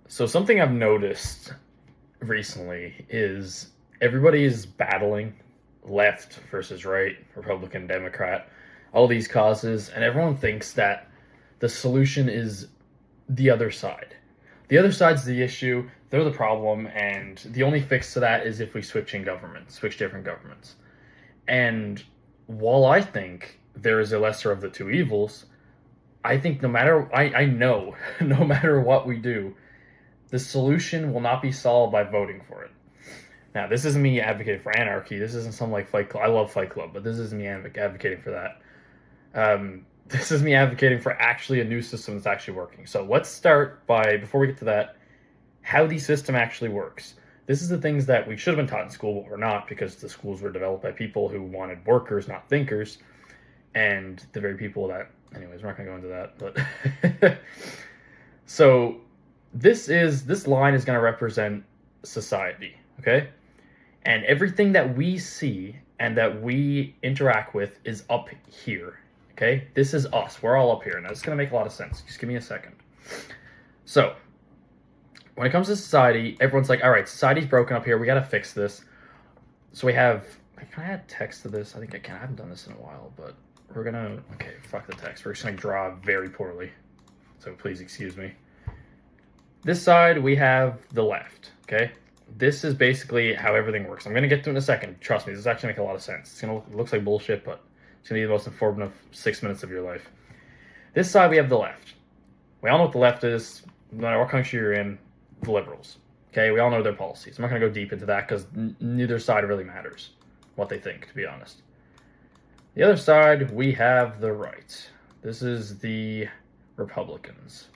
So something I've noticed recently is everybody is battling left versus right, Republican, Democrat, all these causes, and everyone thinks that the solution is the other side. The other side's the issue, they're the problem, and the only fix to that is if we switch different governments. And while I think there is a lesser of the two evils, I think I know no matter what we do, the solution will not be solved by voting for it. Now, this isn't me advocating for anarchy. This isn't some like Fight Club. I love Fight Club, but this isn't me advocating for that. This is me advocating for actually a new system that's actually working. So let's start by, before we get to that, how the system actually works. This is the things that we should have been taught in school, but we're not because the schools were developed by people who wanted workers, not thinkers, and the very people that, anyways, we're not going to go into that. But so this line is going to represent society, okay? And everything that we see and that we interact with is up here, okay? This is us. We're all up here. Now, this is going to make a lot of sense. Just give me a second. So, when it comes to society, everyone's like, all right, society's broken up here. We got to fix this. So we have, can I add text to this? I think I can. I haven't done this in a while, but we're going to, okay, fuck the text. We're just going to draw very poorly. So please excuse me. This side, we have the left, okay? This is basically how everything works. I'm going to get to it in a second. Trust me, this is actually make a lot of sense. It's going to looks like bullshit, but it's going to be the most informative 6 minutes of your life. This side, we have the left. We all know what the left is. No matter what country you're in, the liberals. Okay, we all know their policies. I'm not going to go deep into that because neither side really matters what they think, to be honest. The other side, we have the right. This is the Republicans.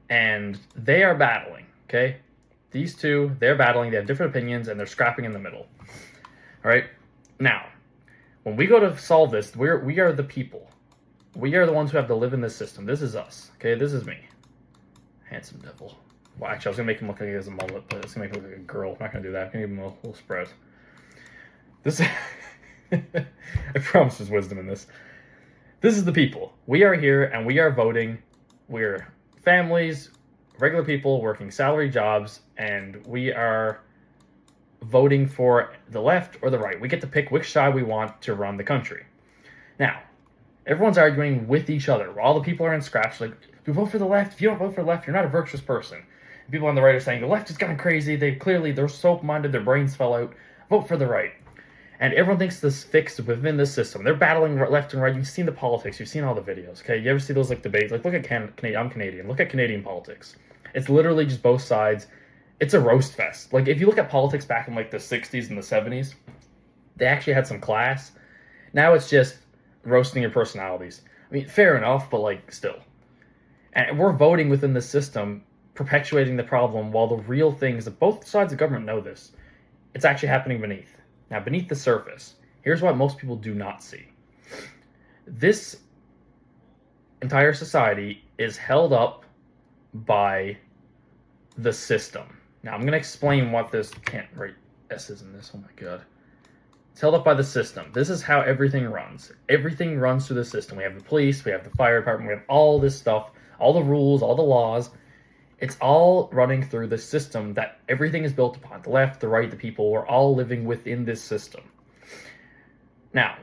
And they are battling, okay? These two, they're battling. They have different opinions, and they're scrapping in the middle. All right? Now, when we go to solve this, we are the people. We are the ones who have to live in this system. This is us, okay? This is me. Handsome devil. Well, actually, I was going to make him look like he has a mullet, but it's going to make him look like a girl. I'm not going to do that. I'm going to give him a little spread. This, I promise there's wisdom in this. This is the people. We are here, and we are voting. We're families, regular people working salary jobs, and we are voting for the left or the right. We get to pick which side we want to run the country. Now, everyone's arguing with each other. All the people are in scraps, like, you vote for the left. If you don't vote for the left, you're not a virtuous person. And people on the right are saying, the left has gone crazy. They're soap-minded. Their brains fell out. Vote for the right. And everyone thinks this fixed within this system. They're battling left and right. You've seen the politics. You've seen all the videos, okay? You ever see those, like, debates? Like, look at I'm Canadian. Look at Canadian politics. It's literally just both sides. It's a roast fest. Like, if you look at politics back in, like, the 60s and the 70s, they actually had some class. Now it's just roasting your personalities. I mean, fair enough, but, like, still. And we're voting within the system, perpetuating the problem, while the real thing is that both sides of government know this. It's actually happening beneath. Now, beneath the surface, here's what most people do not see. This entire society is held up by the system. Now, I'm going to explain what this, can't write S's in this, oh my god. It's held up by the system. This is how everything runs. Everything runs through the system. We have the police, we have the fire department, we have all this stuff, all the rules, all the laws. It's all running through the system that everything is built upon. The left, the right, the people, we're all living within this system. Now,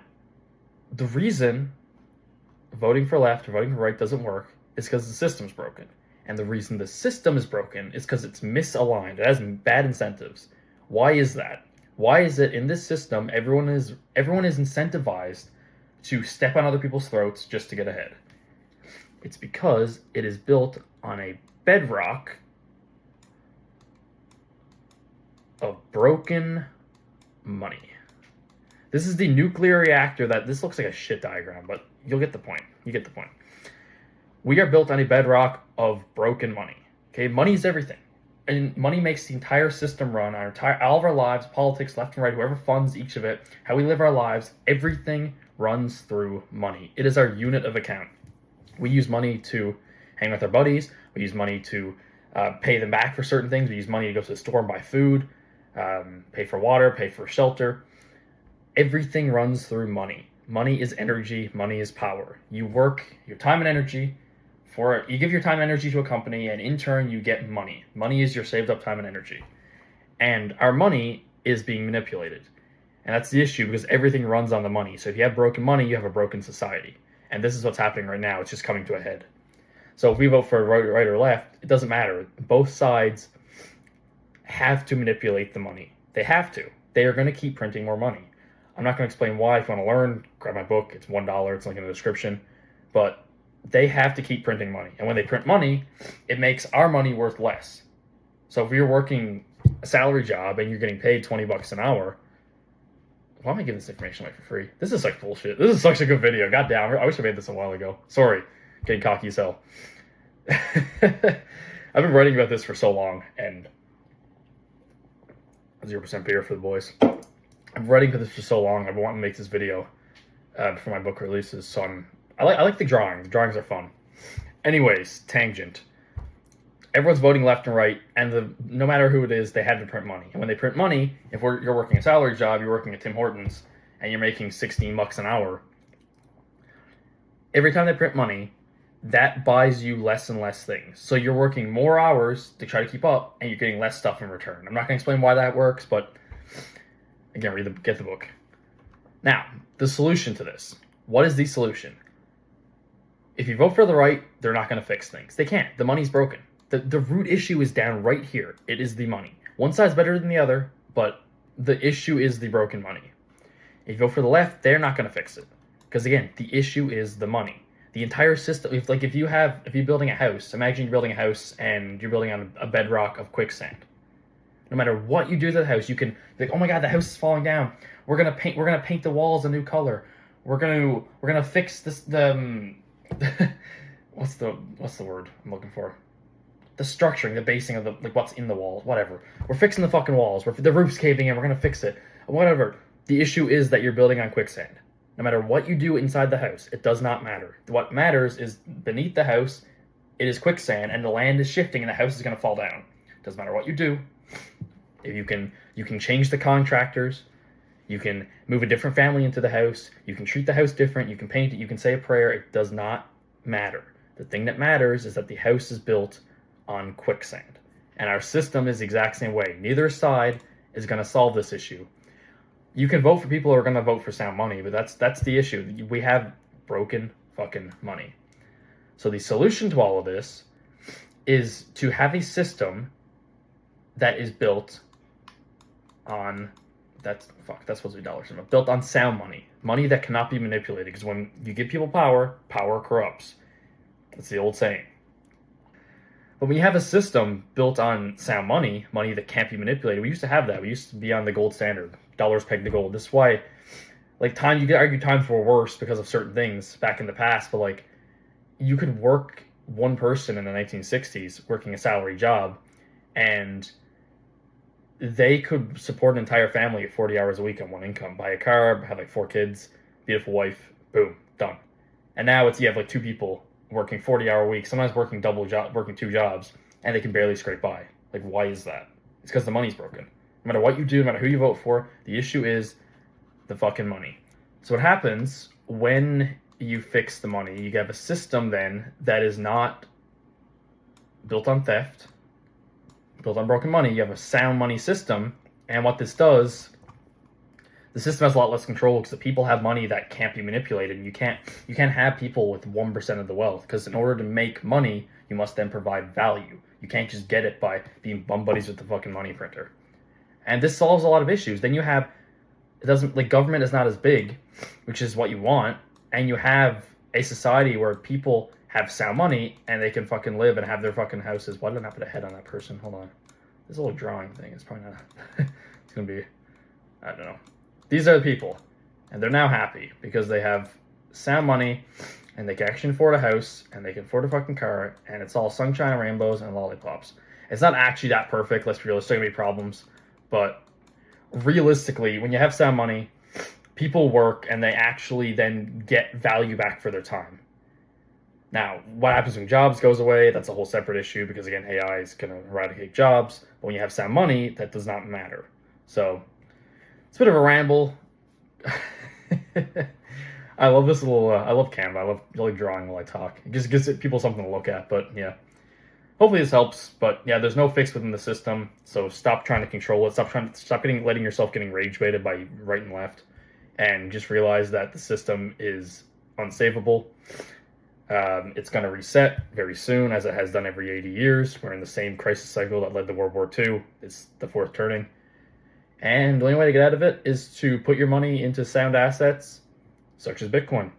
the reason voting for left or voting for right doesn't work is because the system's broken. And the reason the system is broken is because it's misaligned. It has bad incentives. Why is that? Why is it in this system everyone is incentivized to step on other people's throats just to get ahead? It's because it is built on a bedrock of broken money. This is the nuclear reactor this looks like a shit diagram, but you'll get the point. You get the point. We are built on a bedrock of broken money. Okay, money is everything. And money makes the entire system run, all of our lives, politics, left and right, whoever funds each of it, how we live our lives, everything runs through money. It is our unit of account. We use money to hang with our buddies. We use money to pay them back for certain things. We use money to go to the store and buy food, pay for water, pay for shelter. Everything runs through money. Money is energy. Money is power. You work your time and energy You give your time and energy to a company, and in turn you get money. Money is your saved up time and energy. And our money is being manipulated. And that's the issue, because everything runs on the money. So if you have broken money, you have a broken society. And this is what's happening right now. It's just coming to a head. So if we vote for right or left, it doesn't matter. Both sides have to manipulate the money. They have to. They are going to keep printing more money. I'm not going to explain why. If you want to learn, grab my book. It's $1. It's linked in the description. But they have to keep printing money. And when they print money, it makes our money worth less. So if you're working a salary job and you're getting paid $20 an hour, why am I giving this information away for free? This is like bullshit. This is such a good video. God damn, I wish I made this a while ago. Sorry, getting cocky as hell. I've been writing about this for so long, and 0% beer for the boys. I'm writing for this for so long. I've been wanting to make this video for my book releases. So I like the drawings. The drawings are fun. Anyways, tangent. Everyone's voting left and right, and no matter who it is, they have to print money. And when they print money, if you're working a salary job, you're working at Tim Hortons, and you're making $16 an hour, every time they print money, that buys you less and less things. So you're working more hours to try to keep up, and you're getting less stuff in return. I'm not going to explain why that works, but again, get the book. Now, the solution to this. What is the solution? If you vote for the right, they're not going to fix things. They can't. The money's broken. The root issue is down right here. It is the money. One side's better than the other, but the issue is the broken money. If you vote for the left, they're not going to fix it. Because again, the issue is the money. The entire system, if you're building a house, imagine you're building a house and you're building on a bedrock of quicksand. No matter what you do to the house, you can be like, oh my god, the house is falling down. We're gonna paint the walls a new color. We're gonna fix this what's the word I'm looking for? The structuring, the basing of what's in the walls, whatever. We're fixing the fucking walls. The roof's caving in. We're gonna fix it. Whatever. The issue is that you're building on quicksand. No matter what you do inside the house, it does not matter. What matters is beneath the house, it is quicksand, and the land is shifting, and the house is gonna fall down. Doesn't matter what you do. If you can change the contractors. You can move a different family into the house. You can treat the house different. You can paint it. You can say a prayer. It does not matter. The thing that matters is that the house is built on quicksand. And our system is the exact same way. Neither side is going to solve this issue. You can vote for people who are going to vote for sound money, but that's the issue. We have broken fucking money. So the solution to all of this is to have a system that is built on... That's supposed to be dollars. Built on sound money. Money that cannot be manipulated. Because when you give people power, power corrupts. That's the old saying. But when you have a system built on sound money, money that can't be manipulated, we used to have that. We used to be on the gold standard. Dollars pegged to gold. This is why, you could argue times were worse because of certain things back in the past. But, you could work one person in the 1960s working a salary job, and they could support an entire family at 40 hours a week on one income. Buy a car, have 4 kids, beautiful wife, boom, done. And now you have 2 people working 40-hour weeks, sometimes working working 2 jobs, and they can barely scrape by. Why is that? It's because the money's broken. No matter what you do, no matter who you vote for, the issue is the fucking money. So what happens when you fix the money, you have a system then that is not built on theft, built on broken money. You have a sound money system, and what this does, the system has a lot less control because the people have money that can't be manipulated. And you can't have people with 1% of the wealth, because in order to make money, you must then provide value. You can't just get it by being bum buddies with the fucking money printer. And this solves a lot of issues. Then government is not as big, which is what you want, and you have a society where people have sound money, and they can fucking live and have their fucking houses. Why did I not put a head on that person? Hold on. This little drawing thing is probably not... it's going to be... I don't know. These are the people. And they're now happy because they have sound money, and they can actually afford a house, and they can afford a fucking car, and it's all sunshine and rainbows and lollipops. It's not actually that perfect. Let's be real. There's still going to be problems. But realistically, when you have sound money, people work, and they actually then get value back for their time. Now, what happens when jobs goes away? That's a whole separate issue because, again, AI is going to eradicate jobs. But when you have sound money, that does not matter. So, it's a bit of a ramble. I love this little. I love Canva. I love really drawing while I talk. It just gives people something to look at. But yeah, hopefully this helps. But yeah, there's no fix within the system, so stop trying to control it. Stop letting yourself getting rage baited by right and left, and just realize that the system is unsavable. It's going to reset very soon, as it has done every 80 years. We're in the same crisis cycle that led to World War II. It's the fourth turning. And the only way to get out of it is to put your money into sound assets, such as Bitcoin.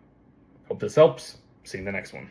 Hope this helps. See you in the next one.